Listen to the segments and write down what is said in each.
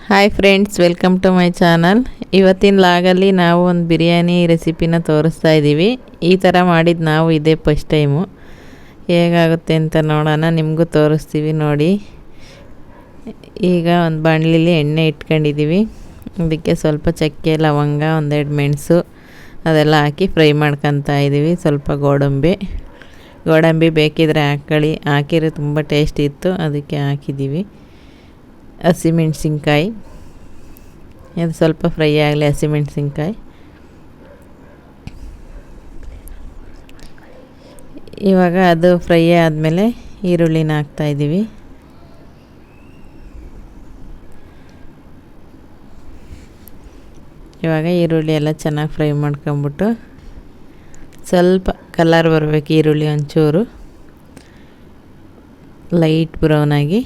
Hi friends, welcome to my channel. ಇವತ್ತಿನ ಲಾಗಲ್ಲಿ ನಾವು ಒಂದು ಬಿರಿಯಾನಿ ರೆಸಿಪಿನ ತೋರಿಸ್ತಾ ಇದ್ದೀವಿ. ಈ ಥರ ಮಾಡಿದ್ದು ನಾವು ಇದೇ ಫಸ್ಟ್ ಟೈಮು. ಹೇಗಾಗುತ್ತೆ ಅಂತ ನೋಡೋಣ, ನಿಮಗೂ ತೋರಿಸ್ತೀವಿ ನೋಡಿ. ಈಗ ಒಂದು ಬಾಣಲಿಲಿ ಎಣ್ಣೆ ಇಟ್ಕೊಂಡಿದ್ದೀವಿ. ಅದಕ್ಕೆ ಸ್ವಲ್ಪ ಚಕ್ಕೆ, ಲವಂಗ, ಒಂದೆರಡು ಮೆಣಸು ಅದೆಲ್ಲ ಹಾಕಿ ಫ್ರೈ ಮಾಡ್ಕೊತಾ ಇದ್ದೀವಿ. ಸ್ವಲ್ಪ ಗೋಡಂಬಿ ಬೇಕಿದ್ರೆ ಹಾಕ್ಕೊಳ್ಳಿ, ಹಾಕಿದ್ರೆ ತುಂಬ ಟೇಸ್ಟ್ ಇತ್ತು, ಅದಕ್ಕೆ ಹಾಕಿದ್ದೀವಿ. ಹಸಿಮೆಣ್ಸಿನ್ಕಾಯಿ, ಅದು ಸ್ವಲ್ಪ ಫ್ರೈ ಆಗಲಿ. ಹಸಿಮೆಣ್ಸಿನ್ಕಾಯಿ ಇವಾಗ ಅದು ಫ್ರೈ ಆದಮೇಲೆ ಈರುಳ್ಳಿನ ಹಾಕ್ತಾಯಿದ್ದೀವಿ. ಇವಾಗ ಈರುಳ್ಳಿ ಎಲ್ಲ ಚೆನ್ನಾಗಿ ಫ್ರೈ ಮಾಡ್ಕೊಂಬಿಟ್ಟು ಸ್ವಲ್ಪ ಕಲರ್ ಬರಬೇಕು. ಈರುಳ್ಳಿ ಒಂಚೂರು ಲೈಟ್ ಬ್ರೌನಾಗಿ,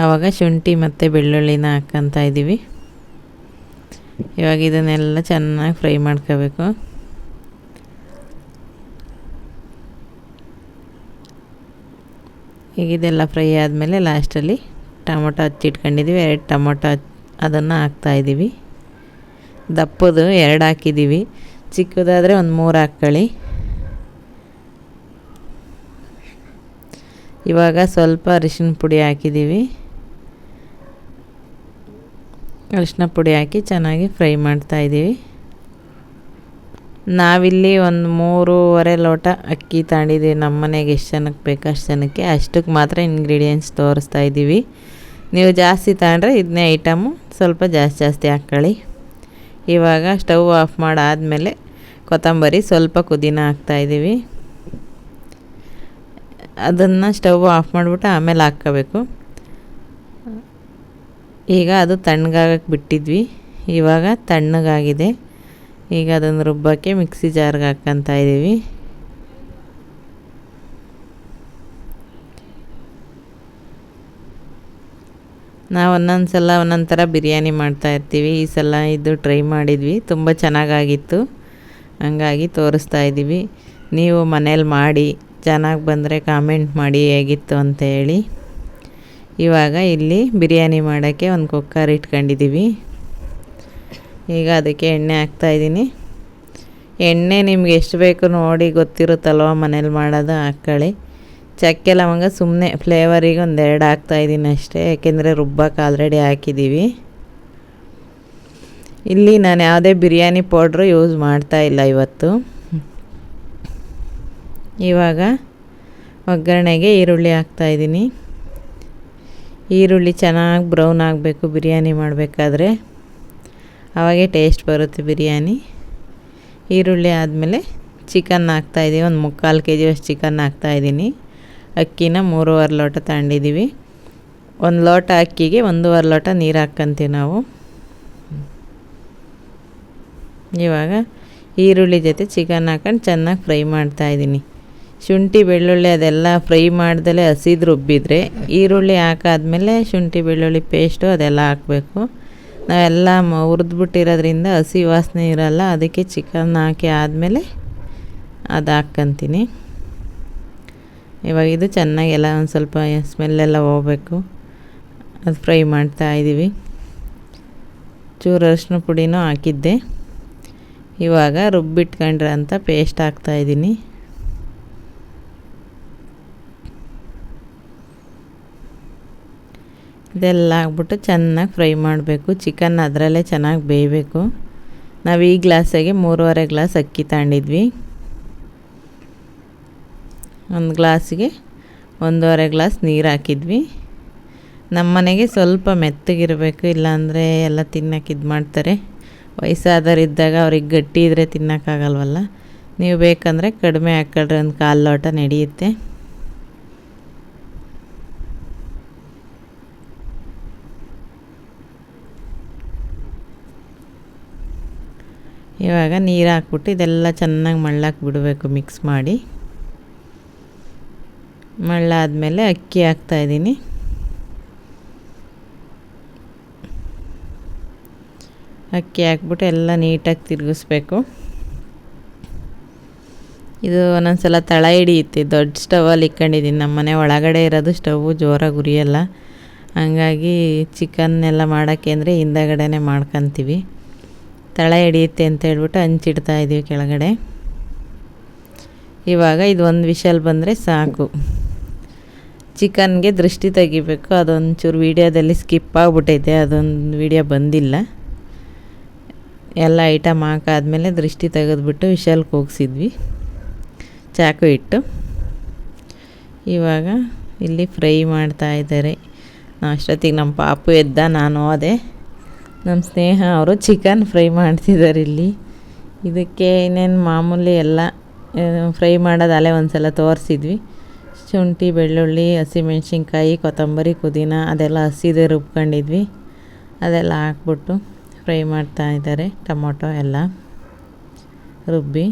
ಆವಾಗ ಶುಂಠಿ ಮತ್ತು ಬೆಳ್ಳುಳ್ಳಿನ ಹಾಕ್ಕೊತಾ ಇದ್ದೀವಿ. ಇವಾಗ ಇದನ್ನೆಲ್ಲ ಚೆನ್ನಾಗಿ ಫ್ರೈ ಮಾಡ್ಕೋಬೇಕು. ಈಗ ಇದೆಲ್ಲ ಫ್ರೈ ಆದಮೇಲೆ ಲಾಸ್ಟಲ್ಲಿ ಟೊಮೊಟೊ ಹಚ್ಚಿಟ್ಕೊಂಡಿದ್ದೀವಿ. 2 ಟೊಮೊಟೊ ಅದನ್ನು ಹಾಕ್ತಾಯಿದ್ದೀವಿ. ದಪ್ಪದು 2 ಹಾಕಿದ್ದೀವಿ, ಚಿಕ್ಕದಾದರೆ ಒಂದು 3 ಹಾಕ್ಕೊಳ್ಳಿ. ಇವಾಗ ಸ್ವಲ್ಪ ಅರಿಶಿನ ಪುಡಿ ಹಾಕಿದ್ದೀವಿ. ಅರಿಶಿನ ಪುಡಿ ಹಾಕಿ ಚೆನ್ನಾಗಿ ಫ್ರೈ ಮಾಡ್ತಾಯಿದ್ದೀವಿ. ನಾವಿಲ್ಲಿ ಒಂದು 3.5 ಲೋಟ ಅಕ್ಕಿ ತಗೊಂಡಿದ್ದೀವಿ. ನಮ್ಮ ಮನೆಗೆ ಎಷ್ಟು ಜನಕ್ಕೆ ಬೇಕು ಅಷ್ಟು ಜನಕ್ಕೆ, ಅಷ್ಟಕ್ಕೆ ಮಾತ್ರ ಇಂಗ್ರೀಡಿಯೆಂಟ್ಸ್ ತೋರಿಸ್ತಾ ಇದ್ದೀವಿ. ನೀವು ಜಾಸ್ತಿ ತಗೊಂಡ್ರೆ ಇದನ್ನೇ ಐಟಮು ಸ್ವಲ್ಪ ಜಾಸ್ತಿ ಹಾಕ್ಕೊಳ್ಳಿ. ಇವಾಗ ಸ್ಟವ್ ಆಫ್ ಮಾಡಾದಮೇಲೆ ಕೊತ್ತಂಬರಿ, ಸ್ವಲ್ಪ ಪುದೀನ ಹಾಕ್ತಾಯಿದ್ದೀವಿ. ಅದನ್ನು ಸ್ಟವ್ ಆಫ್ ಮಾಡಿಬಿಟ್ಟು ಆಮೇಲೆ ಹಾಕ್ಕೋಬೇಕು. ಈಗ ಅದು ತಣ್ಣಗಾಗಕ್ಕೆ ಬಿಟ್ಟಿದ್ವಿ. ಇವಾಗ ತಣ್ಣಗಾಗಿದೆ. ಈಗ ಅದನ್ನು ರುಬ್ಬಕ್ಕೆ ಮಿಕ್ಸಿ ಜಾರ್ಗೆ ಹಾಕ್ಕೊತಾ ಇದ್ದೀವಿ. ನಾವು ಒಂದೊಂದು ಸಲ ಒಂದೊಂದು ಥರ ಬಿರಿಯಾನಿ ಮಾಡ್ತಾಯಿರ್ತೀವಿ. ಈ ಸಲ ಇದು ಟ್ರೈ ಮಾಡಿದ್ವಿ, ತುಂಬ ಚೆನ್ನಾಗಾಗಿತ್ತು, ಹಂಗಾಗಿ ತೋರಿಸ್ತಾ ಇದ್ದೀವಿ. ನೀವು ಮನೇಲಿ ಮಾಡಿ ಚೆನ್ನಾಗಿ ಬಂದರೆ ಕಾಮೆಂಟ್ ಮಾಡಿ ಹೇಗಿತ್ತು ಅಂತ ಹೇಳಿ. ಇವಾಗ ಇಲ್ಲಿ ಬಿರಿಯಾನಿ ಮಾಡೋಕ್ಕೆ ಒಂದು ಕುಕ್ಕರ್ ಇಟ್ಕೊಂಡಿದ್ದೀವಿ. ಈಗ ಅದಕ್ಕೆ ಎಣ್ಣೆ ಹಾಕ್ತಾಯಿದ್ದೀನಿ. ಎಣ್ಣೆ ನಿಮ್ಗೆ ಎಷ್ಟು ಬೇಕು ನೋಡಿ, ಗೊತ್ತಿರುತ್ತಲ್ವ ಮನೇಲಿ ಮಾಡೋದು, ಹಾಕ್ಕೊಳ್ಳಿ. ಚಕ್ಕೆ ಲವಂಗ ಸುಮ್ಮನೆ ಫ್ಲೇವರಿಗೆ 2 ಹಾಕ್ತಾಯಿದ್ದೀನಿ ಅಷ್ಟೇ, ಯಾಕೆಂದರೆ ರುಬ್ಬಕ್ಕೆ ಆಲ್ರೆಡಿ ಹಾಕಿದ್ದೀವಿ. ಇಲ್ಲಿ ನಾನು ಯಾವುದೇ ಬಿರಿಯಾನಿ ಪೌಡ್ರು ಯೂಸ್ ಮಾಡ್ತಾಯಿಲ್ಲ ಇವತ್ತು. ಇವಾಗ ಒಗ್ಗರಣೆಗೆ ಈರುಳ್ಳಿ ಹಾಕ್ತಾಯಿದ್ದೀನಿ. ಈರುಳ್ಳಿ ಚೆನ್ನಾಗಿ ಬ್ರೌನ್ ಆಗಬೇಕು ಬಿರಿಯಾನಿ ಮಾಡಬೇಕಾದ್ರೆ, ಆವಾಗೇ ಟೇಸ್ಟ್ ಬರುತ್ತೆ ಬಿರಿಯಾನಿ. ಈರುಳ್ಳಿ ಆದಮೇಲೆ ಚಿಕನ್ ಹಾಕ್ತಾಯಿದ್ದೀವಿ. ಒಂದು 3/4 kg ಅಷ್ಟು ಚಿಕನ್ ಹಾಕ್ತಾಯಿದ್ದೀನಿ. ಅಕ್ಕಿನ 3.5 ಲೋಟ ತಗೊಂಡಿದ್ದೀವಿ. 1 ಲೋಟ ಅಕ್ಕಿಗೆ 1.5 ಲೋಟ ನೀರು ಹಾಕ್ಕೊಂತೀವಿ ನಾವು. ಇವಾಗ ಈರುಳ್ಳಿ ಜೊತೆ ಚಿಕನ್ ಹಾಕೊಂಡು ಚೆನ್ನಾಗಿ ಫ್ರೈ ಮಾಡ್ತಾಯಿದ್ದೀನಿ. ಶುಂಠಿ ಬೆಳ್ಳುಳ್ಳಿ ಅದೆಲ್ಲ ಫ್ರೈ ಮಾಡ್ದಲೇ ಹಸಿದು ರುಬ್ಬಿದರೆ, ಈರುಳ್ಳಿ ಹಾಕಾದ್ಮೇಲೆ ಶುಂಠಿ ಬೆಳ್ಳುಳ್ಳಿ ಪೇಸ್ಟು ಅದೆಲ್ಲ ಹಾಕಬೇಕು. ನಾವೆಲ್ಲ ಹುರಿದ್ಬಿಟ್ಟಿರೋದ್ರಿಂದ ಹಸಿ ವಾಸನೆ ಇರೋಲ್ಲ, ಅದಕ್ಕೆ ಚಿಕನ್ ಹಾಕಿ ಆದಮೇಲೆ ಅದು ಹಾಕ್ಕೊಂತೀನಿ. ಇವಾಗ ಇದು ಚೆನ್ನಾಗಿ ಎಲ್ಲ ಒಂದು ಸ್ವಲ್ಪ ಸ್ಮೆಲ್ಲೆಲ್ಲ ಹೋಗಬೇಕು, ಅದು ಫ್ರೈ ಮಾಡ್ತಾಯಿದ್ದೀವಿ. ಚೂರು ಅರಿಶಿನ ಪುಡಿನೂ ಹಾಕಿದ್ದೆ. ಇವಾಗ ರುಬ್ಬಿಟ್ಕೊಂಡ್ರೆ ಅಂತ ಪೇಸ್ಟ್ ಹಾಕ್ತಾಯಿದ್ದೀನಿ. ಇದೆಲ್ಲ ಹಾಕ್ಬಿಟ್ಟು ಚೆನ್ನಾಗಿ ಫ್ರೈ ಮಾಡಬೇಕು. ಚಿಕನ್ ಅದರಲ್ಲೇ ಚೆನ್ನಾಗಿ ಬೇಯಬೇಕು. ನಾವು ಈ ಗ್ಲಾಸಾಗೆ 3.5 ಗ್ಲಾಸ್ ಅಕ್ಕಿ ತಗೊಂಡಿದ್ವಿ. 1 ಗ್ಲಾಸಿಗೆ 1.5 ಗ್ಲಾಸ್ ನೀರು ಹಾಕಿದ್ವಿ. ನಮ್ಮ ಮನೆಗೆ ಸ್ವಲ್ಪ ಮೆತ್ತಗಿರಬೇಕು, ಇಲ್ಲಾಂದರೆ ಎಲ್ಲ ತಿನ್ನೋಕೆ ಇದು ಮಾಡ್ತಾರೆ. ವಯಸ್ಸಾದವರಿದ್ದಾಗ ಅವ್ರಿಗೆ ಗಟ್ಟಿ ಇದ್ದರೆ ತಿನ್ನೋಕ್ಕಾಗಲ್ವಲ್ಲ. ನೀವು ಬೇಕಂದರೆ ಕಡಿಮೆ ಹಾಕ್ಕೊಳ್ರಿ, 1/4 ಲೋಟ ನಡೆಯುತ್ತೆ. ಇವಾಗ ನೀರು ಹಾಕ್ಬಿಟ್ಟು ಇದೆಲ್ಲ ಚೆನ್ನಾಗಿ ಮಳ್ಳಕ್ಕೆ ಬಿಡಬೇಕು, ಮಿಕ್ಸ್ ಮಾಡಿ. ಮಳ್ಳಾದಮೇಲೆ ಅಕ್ಕಿ ಹಾಕ್ತಾಯಿದ್ದೀನಿ. ಅಕ್ಕಿ ಹಾಕ್ಬಿಟ್ಟು ಎಲ್ಲ ನೀಟಾಗಿ ತಿರುಗಿಸ್ಬೇಕು. ಇದು ಒಂದೊಂದು ಸಲ ತಳ ಹಿಡಿಯುತ್ತೆ. ದೊಡ್ಡ ಸ್ಟವಲ್ಲಿ ಇಟ್ಕೊಂಡಿದ್ದೀನಿ. ನಮ್ಮ ಮನೆ ಒಳಗಡೆ ಇರೋದು ಸ್ಟವ್ವು ಜೋರಾಗಿ ಉರಿಯಲ್ಲ, ಹಂಗಾಗಿ ಚಿಕನ್ನೆಲ್ಲ ಮಾಡೋಕ್ಕೆ ಅಂದರೆ ಹಿಂದಗಡೆನೇ ಮಾಡ್ಕೊತೀವಿ. ತಳ ಹಿಡಿಯುತ್ತೆ ಅಂತ ಹೇಳ್ಬಿಟ್ಟು ಹಂಚಿಡ್ತಾಯಿದ್ದೀವಿ ಕೆಳಗಡೆ. ಇವಾಗ ಇದು ಒಂದು ವಿಷಲ್ ಬಂದರೆ ಸಾಕು. ಚಿಕನ್ಗೆ ದೃಷ್ಟಿ ತೆಗಿಬೇಕು, ಅದೊಂಚೂರು ವೀಡಿಯೋದಲ್ಲಿ ಸ್ಕಿಪ್ ಆಗಿಬಿಟ್ಟೈತೆ, ಅದೊಂದು ವೀಡಿಯೋ ಬಂದಿಲ್ಲ. ಎಲ್ಲ ಐಟಮ್ ಹಾಕಾದ್ಮೇಲೆ ದೃಷ್ಟಿ ತೆಗೆದ್ಬಿಟ್ಟು ವಿಷಲ್ಗೆ ಕೂಗಿಸಿದ್ವಿ ಚಾಕು ಇಟ್ಟು. ಇವಾಗ ಇಲ್ಲಿ ಫ್ರೈ ಮಾಡ್ತಾಯಿದ್ದಾರೆ. ಅಷ್ಟೊತ್ತಿಗೆ ನಮ್ಮ ಪಾಪು ಎದ್ದ, ನಾನು ಹೋದೆ. ನಮ್ಮ ಸ್ನೇಹ ಅವರು ಚಿಕನ್ ಫ್ರೈ ಮಾಡ್ತಿದ್ದಾರೆ ಇಲ್ಲಿ. ಇದಕ್ಕೆ ಇನ್ನೇನು ಮಾಮೂಲಿ ಎಲ್ಲ ಫ್ರೈ ಮಾಡೋದು ಅಲ್ಲೇ ಒಂದು ಸಲ ತೋರಿಸಿದ್ವಿ. ಶುಂಠಿ, ಬೆಳ್ಳುಳ್ಳಿ, ಹಸಿಮೆಣ್ಸಿನ್ಕಾಯಿ, ಕೊತ್ತಂಬರಿ, ಪುದೀನ ಅದೆಲ್ಲ ಹಸಿದೇ ರುಬ್ಕೊಂಡಿದ್ವಿ. ಅದೆಲ್ಲ ಹಾಕ್ಬಿಟ್ಟು ಫ್ರೈ ಮಾಡ್ತಾಯಿದ್ದಾರೆ. ಟೊಮೊಟೊ ಎಲ್ಲ ರುಬ್ಬಿ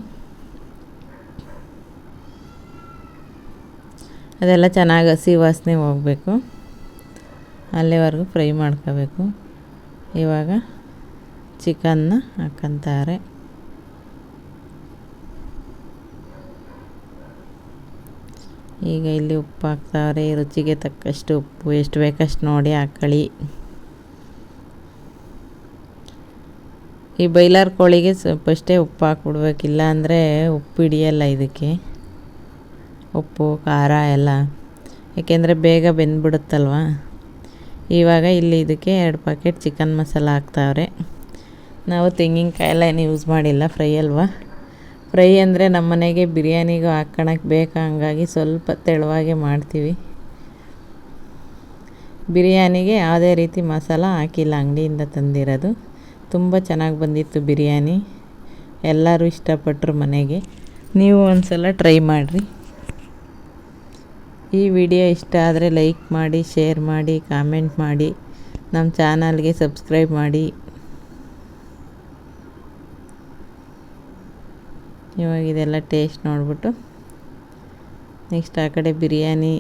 ಅದೆಲ್ಲ ಚೆನ್ನಾಗಿ ಹಸಿ ವಾಸನೆ ಹೋಗಬೇಕು, ಅಲ್ಲಿವರೆಗೂ ಫ್ರೈ ಮಾಡ್ಕೋಬೇಕು. ಇವಾಗ ಚಿಕನ್ನ ಹಾಕ್ಕೊಂತಾರೆ. ಈಗ ಇಲ್ಲಿ ಉಪ್ಪು ಹಾಕ್ತಾವ್ರೆ. ರುಚಿಗೆ ತಕ್ಕಷ್ಟು ಉಪ್ಪು, ಎಷ್ಟು ಬೇಕಷ್ಟು ನೋಡಿ ಹಾಕ್ಕೊಳ್ಳಿ. ಈ ಬೈಲರ್ ಕೋಳಿಗೆ ಸ್ವಲ್ಪಷ್ಟೇ ಉಪ್ಪು ಹಾಕ್ಬಿಡ್ಬೇಕಿಲ್ಲ ಅಂದರೆ ಉಪ್ಪು ಹಿಡಿಯಲ್ಲ ಇದಕ್ಕೆ, ಉಪ್ಪು ಖಾರ ಎಲ್ಲ, ಏಕೆಂದರೆ ಬೇಗ ಬೆಂದ್ಬಿಡುತ್ತಲ್ವ. ಇವಾಗ ಇಲ್ಲಿ ಇದಕ್ಕೆ 2 ಪ್ಯಾಕೆಟ್ ಚಿಕನ್ ಮಸಾಲ ಹಾಕ್ತಾವ್ರೆ. ನಾವು ತೆಂಗಿನಕಾಯಿ ಎಲ್ಲ ಏನು ಯೂಸ್ ಮಾಡಿಲ್ಲ, ಫ್ರೈ ಅಲ್ವಾ. ಫ್ರೈ ಅಂದರೆ ನಮ್ಮ ಮನೆಗೆ ಬಿರಿಯಾನಿಗೂ ಹಾಕ್ಕೊಳಕ್ಕೆ ಬೇಕಾ, ಹಂಗಾಗಿ ಸ್ವಲ್ಪ ತೆಳುವಾಗೆ ಮಾಡ್ತೀವಿ. ಬಿರಿಯಾನಿಗೆ ಯಾವುದೇ ರೀತಿ ಮಸಾಲ ಹಾಕಿಲ್ಲ, ಅಂಗಡಿಯಿಂದ ತಂದಿರೋದು. ತುಂಬ ಚೆನ್ನಾಗಿ ಬಂದಿತ್ತು ಬಿರಿಯಾನಿ, ಎಲ್ಲರೂ ಇಷ್ಟಪಟ್ಟರು ಮನೆಗೆ. ನೀವು ಒಂದು ಸಲ ಟ್ರೈ ಮಾಡಿರಿ. ಈ ವಿಡಿಯೋ ಇಷ್ಟ ಆದರೆ ಲೈಕ್ ಮಾಡಿ, ಶೇರ್ ಮಾಡಿ, ಕಾಮೆಂಟ್ ಮಾಡಿ, ನಮ್ಮ ಚಾನಲ್ಗೆ ಸಬ್ಸ್ಕ್ರೈಬ್ ಮಾಡಿ. ಇವಾಗ ಇದೆಲ್ಲ ಟೇಸ್ಟ್ ನೋಡಿಬಿಟ್ಟು ನೆಕ್ಸ್ಟ್ ಆ ಕಡೆ ಬಿರಿಯಾನಿ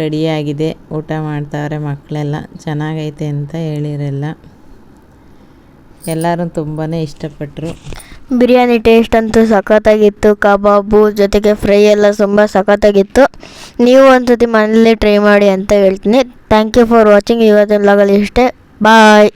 ರೆಡಿಯಾಗಿದೆ. ಊಟ ಮಾಡ್ತಾವ್ರೆ ಮಕ್ಕಳೆಲ್ಲ. ಚೆನ್ನಾಗೈತೆ ಅಂತ ಹೇಳಿರೆಲ್ಲ, ಎಲ್ಲರೂ ತುಂಬಾ ಇಷ್ಟಪಟ್ಟರು. ಬಿರಿಯಾನಿ ಟೇಸ್ಟ್ ಅಂತೂ ಸಖತ್ತಾಗಿತ್ತು. ಕಬಾಬು ಜೊತೆಗೆ ಫ್ರೈ ಎಲ್ಲ ತುಂಬ ಸಖತ್ತಾಗಿತ್ತು. ನೀವು ಒಂದ್ಸತಿ ಮನೇಲಿ ಟ್ರೈ ಮಾಡಿ ಅಂತ ಹೇಳ್ತೀನಿ. Thank you for watching. ಇವತ್ತಿನ ವ್ಲಾಗಲ್ಲಿ ಇಷ್ಟೇ. ಬಾಯ್.